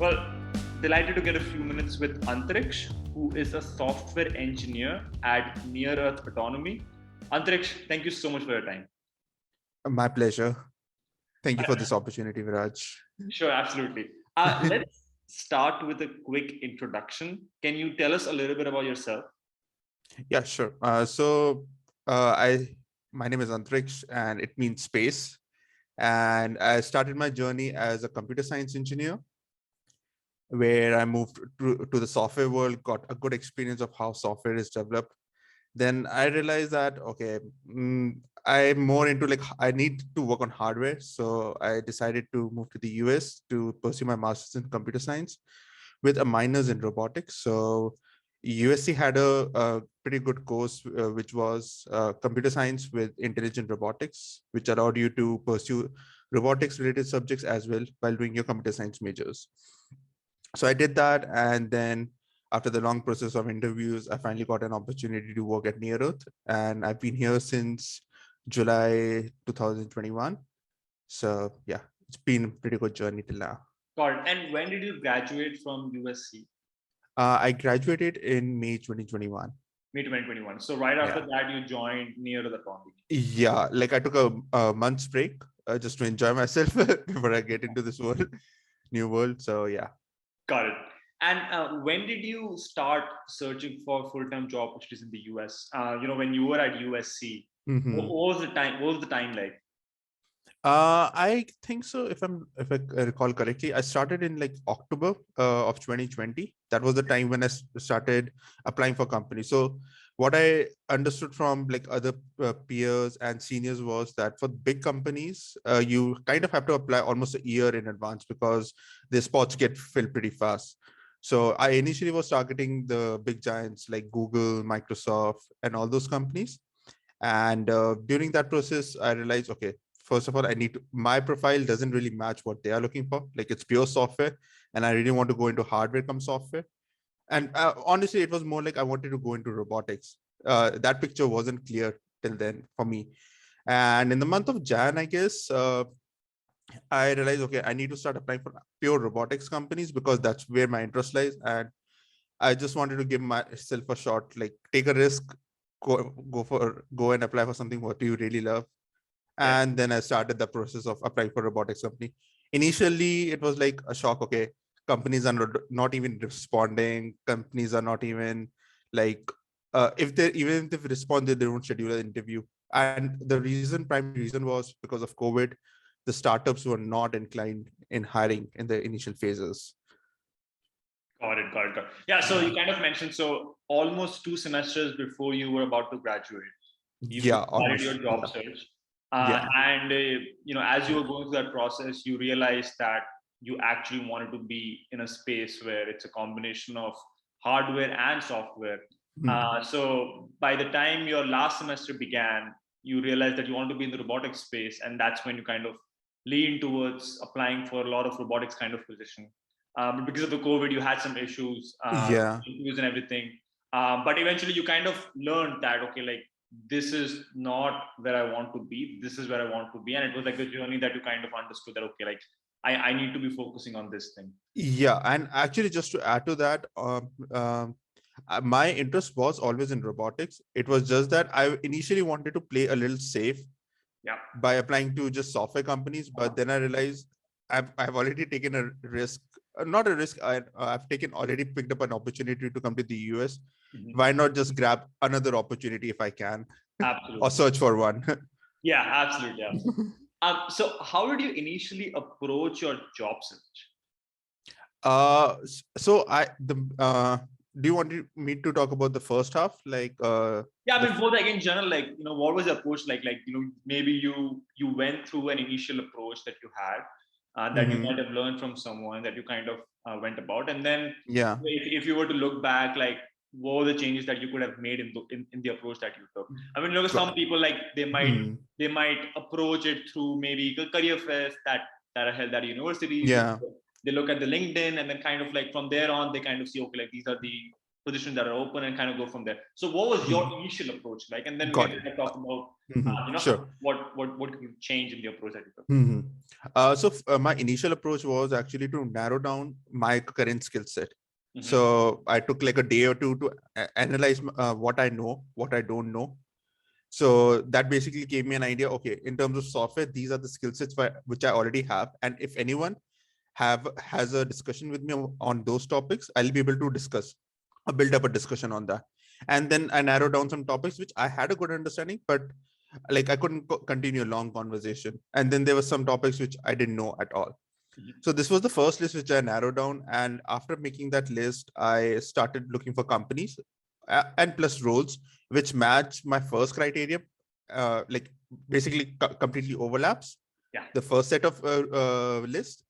Well, delighted to get a few minutes with Antariksh, who is a software engineer at Near Earth Autonomy. Antariksh, thank you so much for your time. My pleasure. Thank you for this opportunity, Viraj. Sure, absolutely. Let's start with a quick introduction. Can you tell us a little bit about yourself? Yeah, sure. My name is Antariksh, and it means space. And I started my journey as a computer science engineer, where I moved to the software world, got a good experience of how software is developed. Then I realized that, okay, I'm more into like, I need to work on hardware. So I decided to move to the US to pursue my master's in computer science with a minors in robotics. So USC had a pretty good course, which was computer science with intelligent robotics, which allowed you to pursue robotics related subjects as well while doing your computer science majors. So I did that. And then after the long process of interviews, I finally got an opportunity to work at Near Earth. And I've been here since July 2021. So yeah, it's been a pretty good journey till now. Got it. And when did you graduate from USC? I graduated in May 2021. May 2021. So right after Yeah. that, you joined Near Earth Autonomy. Yeah, like I took a month's break just to enjoy myself before I get into this new world. So yeah. Got it. And when did you start searching for full-time job opportunities in the US? When you were at USC, Mm-hmm. what was the time? What was the time like? I think so. If I recall correctly, I started in like October of 2020. That was the time when I started applying for companies. So what I understood from like other peers and seniors was that for big companies, you kind of have to apply almost a year in advance because the spots get filled pretty fast. So I initially was targeting the big giants like Google, Microsoft, and all those companies. And during that process, I realized, okay, first of all, my profile doesn't really match what they are looking for. Like it's pure software, and I really want to go into hardware come software. And honestly, it was more like I wanted to go into robotics. That picture wasn't clear till then for me. And in the month of Jan, I guess, I realized, okay, I need to start applying for pure robotics companies because that's where my interest lies. And I just wanted to give myself a shot, like take a risk, go and apply for something what you really love. Yeah, And then I started the process of applying for robotics company. Initially, it was like a shock. Okay, companies are not even responding. Companies are not even like if they even if they respond, they don't schedule an interview. And the primary reason was because of COVID. The startups were not inclined in hiring in the initial phases. got it. Yeah, so you Yeah. kind of mentioned so almost 2 semesters before you were about to graduate, you Yeah, started your almost. job search, Yeah. and as you were going through that process, you realized that you actually wanted to be in a space where it's a combination of hardware and software. Hmm. So by the time your last semester began, you realized that you want to be in the robotics space, and that's when you kind of lean towards applying for a lot of robotics kind of position. But because of the COVID, you had some issues, Yeah. interviews and everything. But eventually, you kind of learned that okay, like this is not where I want to be. This is where I want to be, and it was like a journey that you kind of understood that okay, like I need to be focusing on this thing. Yeah, and actually, just to add to that, my interest was always in robotics. It was just that I initially wanted to play a little safe Yeah, by applying to just software companies, but then I realized I've already taken a risk, not a risk. I've taken already picked up an opportunity to come to the US. mm-hmm. Why not just grab another opportunity if I can, or Absolutely. search for one? Yeah, absolutely, absolutely. So how did you initially approach your job search? So do you want me to talk about the first half, like Yeah, I the mean, both like in general, like what was the approach like? Like maybe you went through an initial approach that you had, that you Mhm. might have learned from someone that you kind of went about, and then Yeah. if you were to look back, like what were the changes that you could have made in the approach that you took? I mean, look, some people like Hmm. they might approach it through maybe career fairs that are held at universities. Yeah. They look at the LinkedIn, and then kind of like from there on, they kind of see okay, like these are the positions that are open and kind of go from there. So what was your initial approach like? And then we Got can it. kind of talk about, Sure. what could change in the approach that you took? My initial approach was actually to narrow down my current skill set. Mm-hmm. So I took like a day or two to analyze what I know, what I don't know. So that basically gave me an idea. Okay, in terms of software, these are the skill sets which I already have, and if anyone has a discussion with me on those topics, I'll be able to discuss, build up a discussion on that. And then I narrowed down some topics which I had a good understanding, but like I couldn't continue a long conversation. And then there were some topics which I didn't know at all. So this was the first list which I narrowed down. And after making that list, I started looking for companies and plus roles which match my first criteria, like basically completely overlaps. Yeah. The first set of list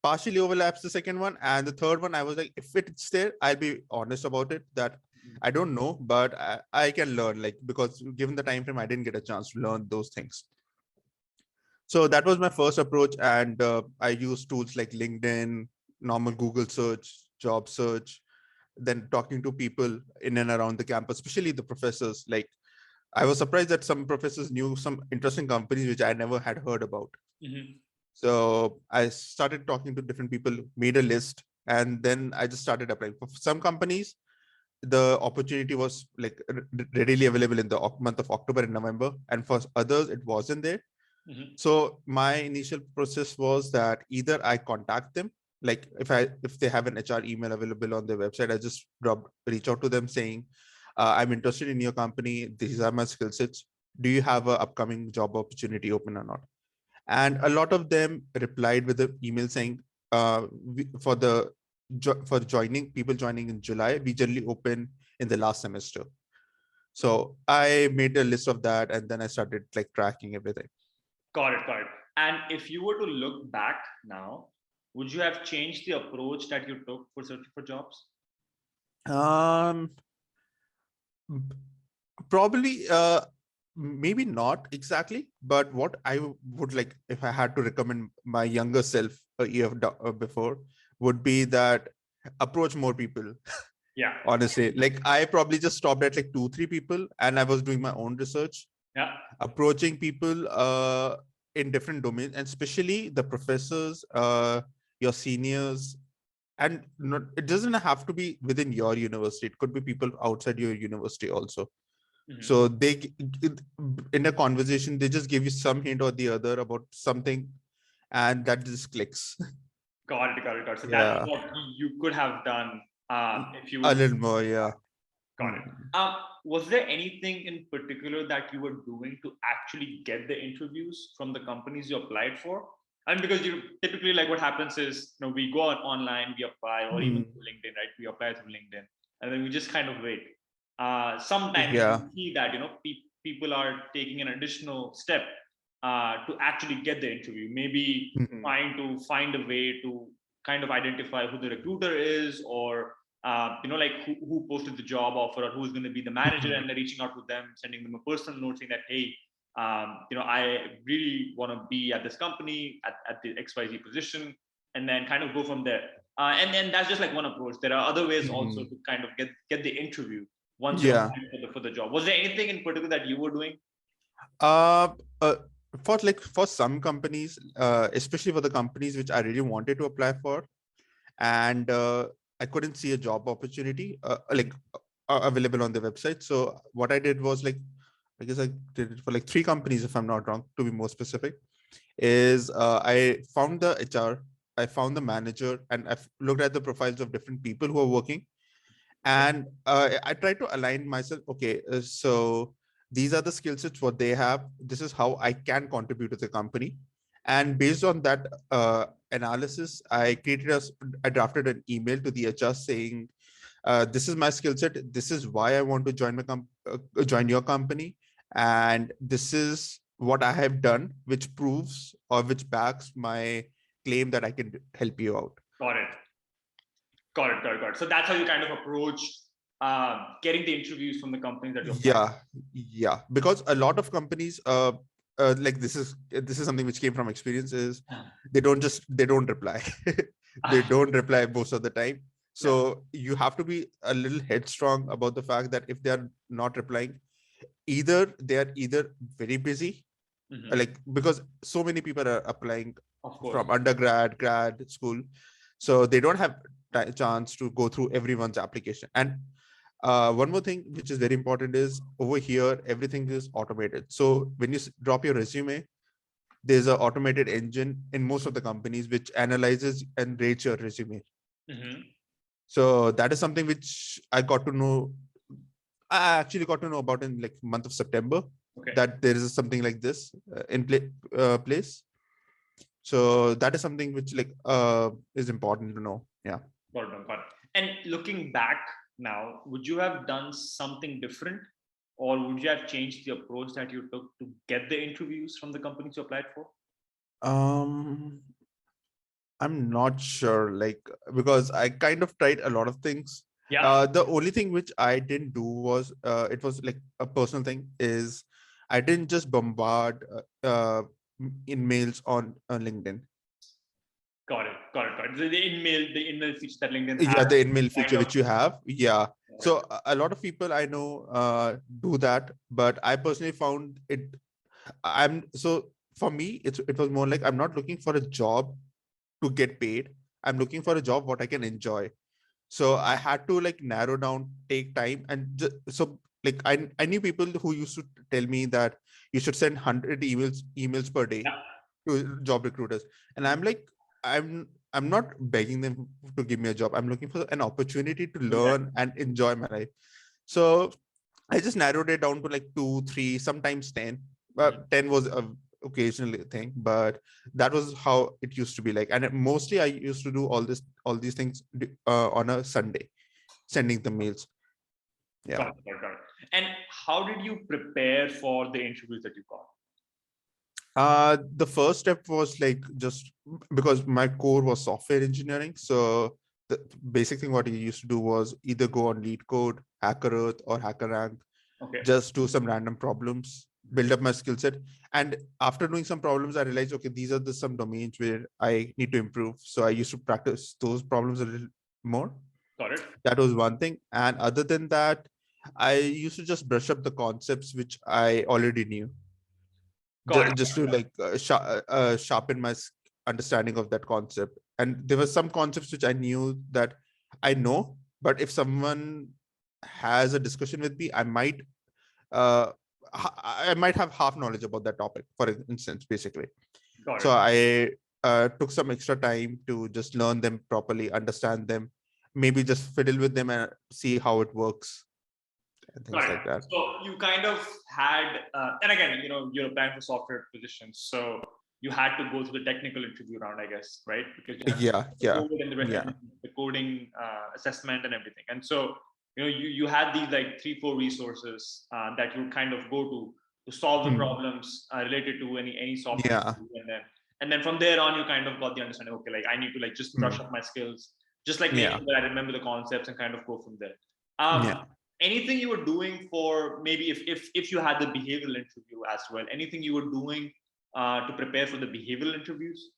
partially overlaps the second one, and the third one I was like, if it's there, I'll be honest about it that I don't know, but I can learn, like, because given the time frame I didn't get a chance to learn those things. So that was my first approach, and I used tools like LinkedIn, normal Google search, job search, then talking to people in and around the campus, especially the professors. Like, I was surprised that some professors knew some interesting companies which I never had heard about. So I started talking to different people, made a list, and then I just started applying. For some companies, the opportunity was like readily available in the month of October and November, and for others, it wasn't there. So my initial process was that either I contact them, like if they have an HR email available on their website, I just reach out to them saying, I'm interested in your company. These are my skill sets. Do you have an upcoming job opportunity open or not? And a lot of them replied with an email saying, for joining people joining in July, we generally open in the last semester. So I made a list of that, and then I started like tracking everything. Got it. And if you were to look back now, would you have changed the approach that you took for searching for jobs? Probably, maybe not exactly, but what I would like, if I had to recommend my younger self a year before, would be that approach more people. Yeah. Honestly, like I probably just stopped at like 2-3 people, and I was doing my own research. Yeah. Approaching people in different domains, and especially the professors, your seniors, and it doesn't have to be within your university. It could be people outside your university also. So they, in a conversation, they just give you some hint or the other about something, and that just clicks. Got it. So that's what you could have done if you a little more, yeah. Got it. Was there anything in particular that you were doing to actually get the interviews from the companies you applied for? And because you typically, like, what happens is, we go on online, we apply, or even through LinkedIn, right? We apply through LinkedIn, and then we just kind of wait. Sometimes you see that people are taking an additional step to actually get the interview. Maybe trying to find a way to kind of identify who the recruiter is, or like who posted the job offer, or who's going to be the manager, and they're reaching out to them, sending them a personal note saying that, hey, I really want to be at this company at the XYZ position, and then kind of go from there. And then that's just like one approach. There are other ways also to kind of get the interview once you're applying for the job. Was there anything in particular that you were doing? For some companies, especially for the companies which I really wanted to apply for, and I couldn't see a job opportunity available on the website. So what I did was, like, I guess I did it for like 3 companies, if I'm not wrong, to be more specific, is I found the HR, I found the manager, and I've looked at the profiles of different people who are working. And I tried to align myself. Okay, so these are the skill sets what they have. This is how I can contribute to the company. And based on that analysis, I drafted an email to the HR saying, this is my skill set. This is why I want to join your company. And this is what I have done, which proves or which backs my claim that I can help you out. Got it. So that's how you kind of approach getting the interviews from the companies that you're Yeah. Because a lot of companies, like this is something which came from experience, is they don't reply. They don't reply most of the time. So you have to be a little headstrong about the fact that if they are not replying, either they are either very busy, like because so many people are applying Of course. from undergrad, grad school, so they don't have chance to go through everyone's application. And one more thing which is very important is over here everything is automated. So when you drop your resume, there's an automated engine in most of the companies which analyzes and rates your resume. So that is something which I actually got to know about in like month of September, that there is something like this in place. So that is something which like is important to know. Yeah. Got it. And looking back now, would you have done something different, or would you have changed the approach that you took to get the interviews from the companies you applied for? I'm not sure, like, because I kind of tried a lot of things. The only thing which I didn't do was it was like a personal thing, is I didn't just bombard emails on LinkedIn. Got it. The email feature that LinkedIn has. Yeah, the email feature which you have. Yeah. So a lot of people I know do that, but I personally found it. For me, it was more like I'm not looking for a job to get paid. I'm looking for a job what I can enjoy. So I had to like narrow down, take time, and so like I knew people who used to tell me that you should send 100 emails per day to job recruiters, and I'm like, I'm not begging them to give me a job. I'm looking for an opportunity to learn and enjoy my life. So I just narrowed it down to like 2, 3, sometimes 10. But 10 was a occasional thing, but that was how it used to be like. And mostly I used to do all these things on a Sunday, sending the mails. Yeah. Got it. And how did you prepare for the interviews that you got? The first step was like just because my core was software engineering. So the basic thing what you used to do was either go on Lead Code, Hacker Earth, or Hacker Rank. Just do some random problems, build up my skill set. And after doing some problems, I realized, okay, these are some domains where I need to improve. So I used to practice those problems a little more. Got it. That was one thing. And other than that, I used to just brush up the concepts which I already knew. Just to like sharpen my understanding of that concept. And there were some concepts which I knew that I know, but if someone has a discussion with me, I might have half knowledge about that topic, for instance, basically. So I took some extra time to just learn them properly, understand them, maybe just fiddle with them and see how it works. And things like that. So you kind of had, and again, you're applying for software positions, so you had to go through the technical interview round, I guess, right? Because you have the coding assessment and everything. And so, you had these like 3-4 resources that you kind of go to solve the problems related to any software. And then from there on, you kind of got the understanding, okay, like I need to like just brush up my skills, just like make sure that I remember the concepts and kind of go from there. Anything you were doing for maybe if you had the behavioral interview as well, anything you were doing to prepare for the behavioral interviews?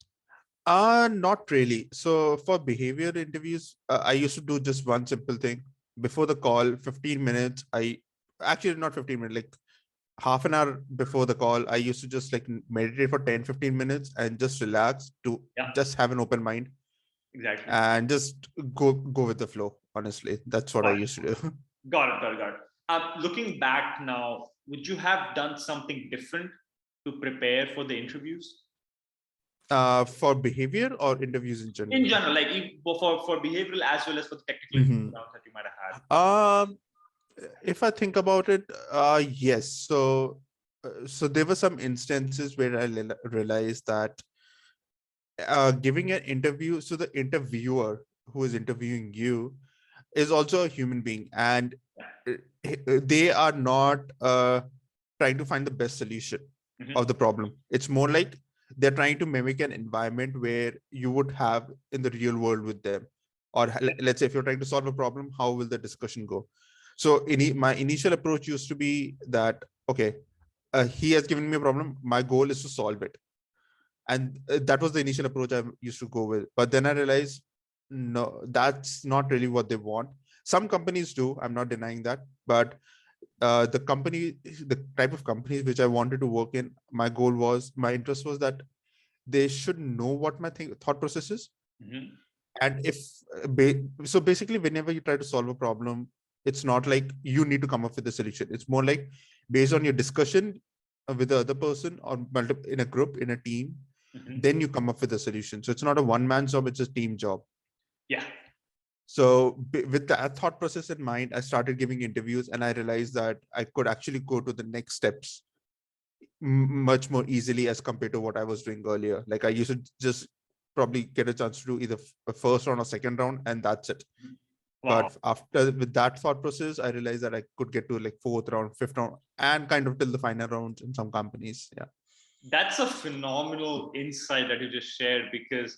Not really. So for behavior interviews, I used to do just one simple thing before the call, 15 minutes. Actually not 15 minutes, like half an hour before the call, I used to just like meditate for 10-15 minutes and just relax to just have an open mind. Exactly. And just go with the flow. Honestly, that's what I used to do. Got it. Looking back now, would you have done something different to prepare for the interviews? For behavior or interviews in general? In general, like for behavioral as well as for the technical rounds that you might have had. If I think about it, yes. So there were some instances where I realized that giving an interview, so the interviewer who is interviewing you is also a human being, and they are not trying to find the best solution of the problem. It's more like they're trying to mimic an environment where you would have in the real world with them. Or let's say if you're trying to solve a problem, how will the discussion go? So my initial approach used to be that, okay, he has given me a problem. My goal is to solve it. And that was the initial approach I used to go with. But then I realized no, that's not really what they want. Some companies do, I'm not denying that, but the type of companies which I wanted to work in, my interest was that they should know what my thought process is. Mm-hmm. And so basically, whenever you try to solve a problem, it's not like you need to come up with a solution. It's more like based on your discussion with the other person or in a group, in a team, Mm-hmm. then you come up with a solution. So it's not a one-man job, it's a team job. Yeah. So with that thought process in mind, I started giving interviews and I realized that I could actually go to the next steps much more easily as compared to what I was doing earlier. Like I used to just probably get a chance to do either a first round or second round, and that's it. Wow. But after with that thought process, I realized that I could get to like fourth round, fifth round, and kind of till the final rounds in some companies. Yeah. That's a phenomenal insight that you just shared, because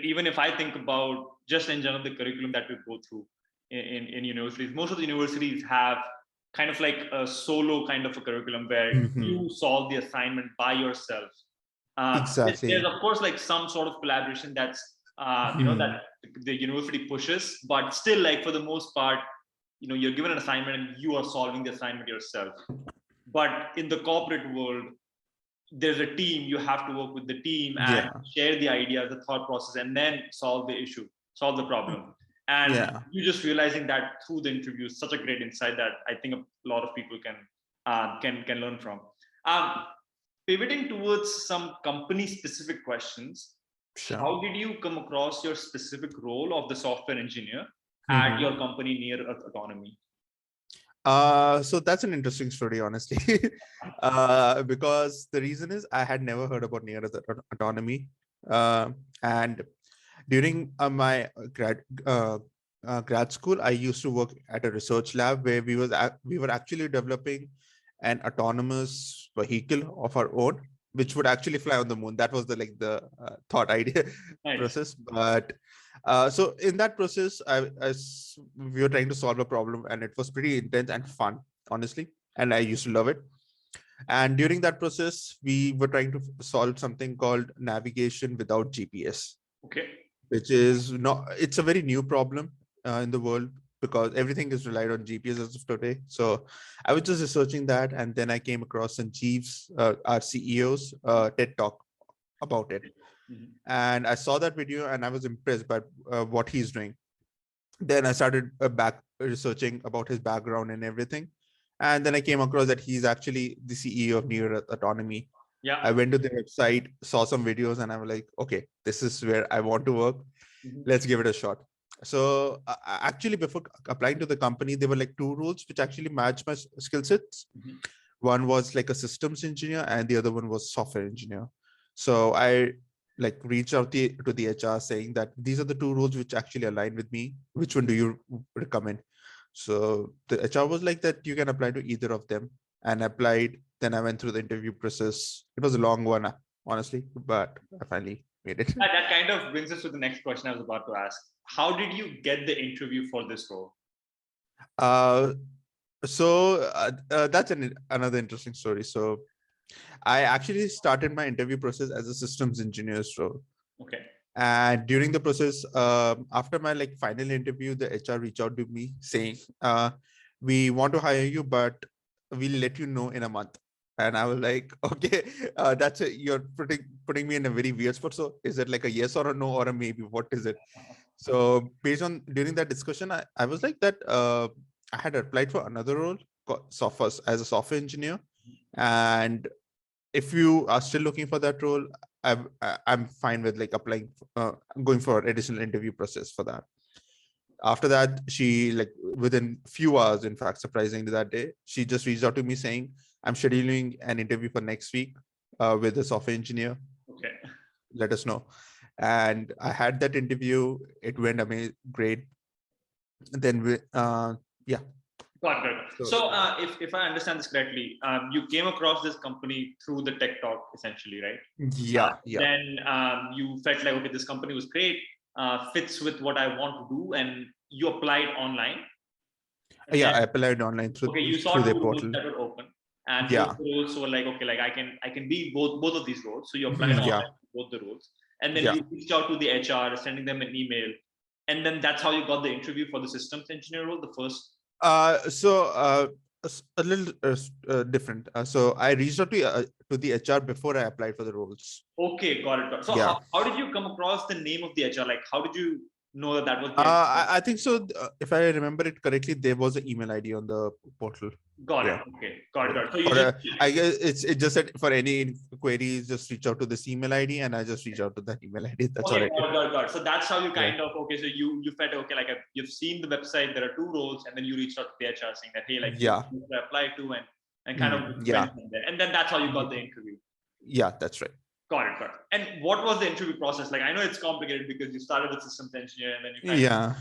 even if I think about just in general the curriculum that we go through in universities, most of the universities have kind of like a solo kind of a curriculum where Mhm. you solve the assignment by yourself. There's Exactly. of course like some sort of collaboration that's that Hmm. the university pushes, but still like for the most part, you're given an assignment and you are solving the assignment yourself. But in the corporate world, there's a team. You have to work with the team and Yeah. share the idea, the thought process, and then solve the issue, solve the problem. And Yeah. you just realizing that through the interview is such a great insight that I think a lot of people can learn from. um, Pivoting towards some company specific questions, Sure. how did you come across your specific role of the software engineer at Hmm. your company Near Earth Autonomy? So that's an interesting story, honestly. Because the reason is I had never heard about near autonomy. And during my grad school, I used to work at a research lab where we were actually developing an autonomous vehicle of our own, which would actually fly on the moon. That was the thought idea Nice. process. But so in that process, we were trying to solve a problem, and it was pretty intense and fun, honestly. And I used to love it. And during that process, we were trying to solve something called navigation without GPS, Okay. which is not, it's a very new problem in the world because everything is relied on GPS as of today. So I was just researching that, and then I came across Sanjeev's, our CEO's TED talk about it. Mhm. And I saw that video and I was impressed by what he's doing. Then I started back researching about his background and everything. And then I came across that he's actually the CEO of Near Earth Autonomy. Yeah. I went to their website, saw some videos, and I was like, okay, this is where I want to work. Mhm. Let's give it a shot. So actually, before applying to the company, there were like two roles which actually matched my skill sets. Mhm. One was like a systems engineer, and the other one was software engineer. So I like reached out to the HR saying that these are the two roles which actually align with me. Which one do you recommend? So the HR was like that you can apply to either of them, and I applied. Then I went through the interview process. It was a long one, honestly, but I finally made it. That kind of brings us to the next question I was about to ask. How did you get the interview for this role? Uh, that's another interesting story. So I actually started my interview process as a systems engineer role. Okay. And during the process, after my like final interview, the HR reached out to me saying, "We want to hire you, but we'll let you know in a month." And I was like, "Okay, that's it. You're putting me in a very weird spot. So is it like a yes or a no or a maybe? What is it?" So based on during that discussion, I was like that. I had applied for another role software as a software engineer, and if you are still looking for that role, I'm fine with like applying, going for additional interview process for that. After that, she like within few hours, in fact, surprisingly that day, she just reached out to me saying, "I'm scheduling an interview for next week with a software engineer. Okay. Let us know." And I had that interview. It went amazing, great. Then yeah. Got it. So So, if I understand this correctly, you came across this company through the tech talk, essentially, right? yeah. Then you felt like, okay, this company was great, fits with what I want to do, and you applied online. And Yeah, then, I applied online okay, you through saw their two roles portal. that were open, and both Yeah. the roles were like, okay, like I can be both of these roles. So you applied Yeah. online for both the roles, and then Yeah. you reached out to the HR, sending them an email. And then that's how you got the interview for the systems engineer role, the first. A little different. So I reached out to the HR before I applied for the roles. Okay, got it. So Yeah. how did you come across the name of the HR? Like, how did you know that that was the I think so. If I remember it correctly, there was an email ID on the portal. Got Yeah. it. Okay, got it. Yeah. Got it. So you just I guess it just said for any queries, just reach out to this email ID, and I just reach out to that email ID. That's all okay, I did. got it. So that's how you kind Yeah. of okay. So you felt okay, like you've seen the website. There are two roles, and then you reached out to the HR saying that hey, like Yeah. you apply to and kind of Yeah. went from there. And then that's how you got the interview. Yeah, that's right. Got it. And what was the interview process like? I know it's complicated because you started as systems engineer and then you kind Yeah.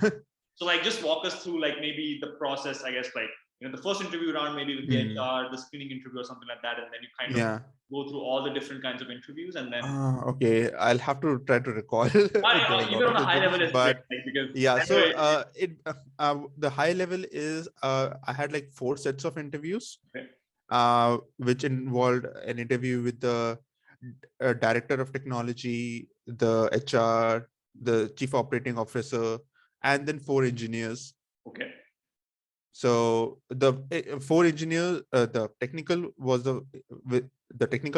so like just walk us through like maybe the process, I guess, like the first interview round, maybe with the HR, the screening interview or something like that, and then you kind of go through all the different kinds of interviews and then Okay, I'll have to try to recall the even lot on of a high interviews, level is great, but like, because yeah. I know So the high level is I had like 4 sets of interviews, which involved an interview with the director of technology, the HR, the chief operating officer, and then 4 engineers. Okay. So the 4 engineers, the technical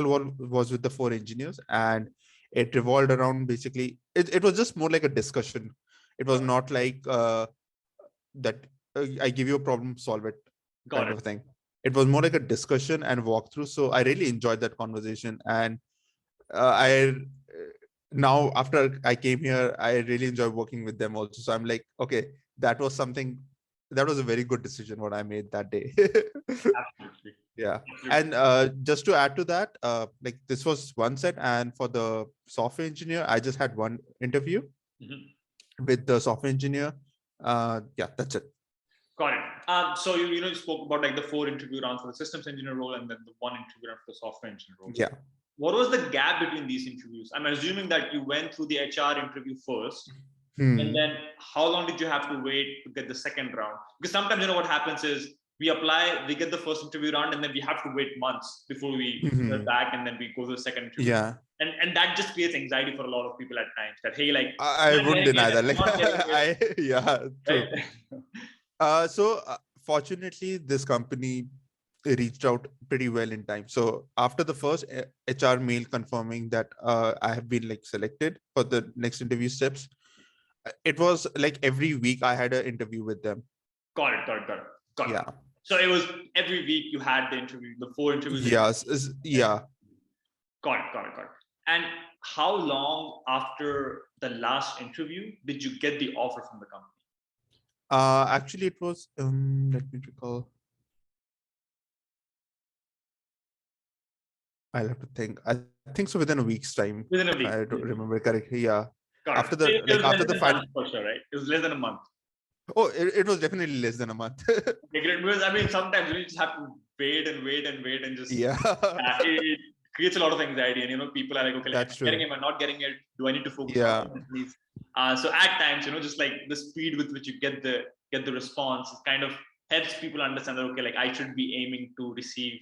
one was with the 4 engineers, and it revolved around basically it was just more like a discussion. It was not like that I give you a problem, solve it kind of thing. It was more like a discussion and walkthrough. So I really enjoyed that conversation, and I now after I came here, I really enjoy working with them also. So I'm like, okay, that was a very good decision what I made that day. Absolutely. Yeah. And just to add to that, like this was one set, and for the software engineer, I just had one interview with the software engineer. Yeah, that's it. Got it. So you spoke about like the 4 interview rounds for the systems engineer role and then the 1 interview round for the software engineer role. Yeah. What was the gap between these interviews? I'm assuming that you went through the HR interview first, and then how long did you have to wait to get the second round? Because sometimes what happens is we apply, we get the first interview round, and then we have to wait months before we get back, and then we go to the second interview. Yeah. And that just creates anxiety for a lot of people at times. That hey, like I wouldn't deny that. Like yeah, true. Fortunately, this company reached out pretty well in time. So after the first HR mail confirming that I have been like selected for the next interview steps, it was like every week I had an interview with them. Got it. Yeah. So it was every week you had the interview, the 4 interviews. Yes. Yeah. Got it. And how long after the last interview did you get the offer from the company? Actually, it was let me recall. I'll have to think. I think so within a week's time. Within a week. I don't remember correctly. Yeah. After the final for sure, right? It was less than a month. Oh, it was definitely less than a month. Okay, great. Because I mean, sometimes you just have to wait and just it creates a lot of anxiety, and people are like, okay, like, am I getting it? Am I not getting it? Do I need to focus on these? So at times, just like the speed with which you get the response, it kind of helps people understand that okay, like I should be aiming to receive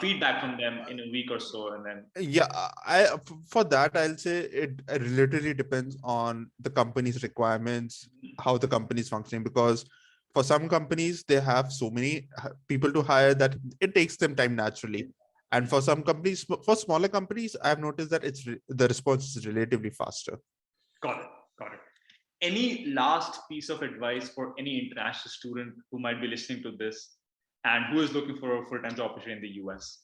feedback from them in a week or so, and then for that I'll say it literally depends on the company's requirements, how the company is functioning, because for some companies they have so many people to hire that it takes them time naturally, and for some companies, for smaller companies, I've noticed that the response is relatively faster. Got it. Any last piece of advice for any international student who might be listening to this and who is looking for a full-time job opportunity in the US?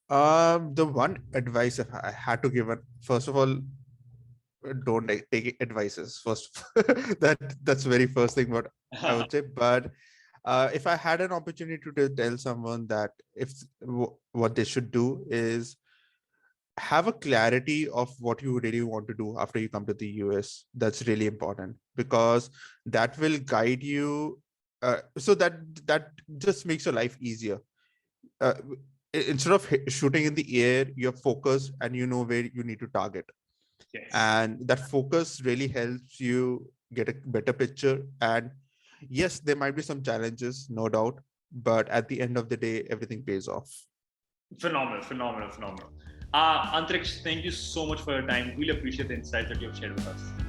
The one advice if I had to give, first of all, don't take advices first. That's very first thing what I would say. But if I had an opportunity to tell someone that what they should do is have a clarity of what you really want to do after you come to the US. That's really important, because that will guide you. So that just makes your life easier. Instead of shooting in the air, you're focused and you know where you need to target. Yes. And that focus really helps you get a better picture. And yes, there might be some challenges, no doubt, but at the end of the day, everything pays off. Phenomenal. Antariksh, thank you so much for your time. Really appreciate the insights that you have shared with us.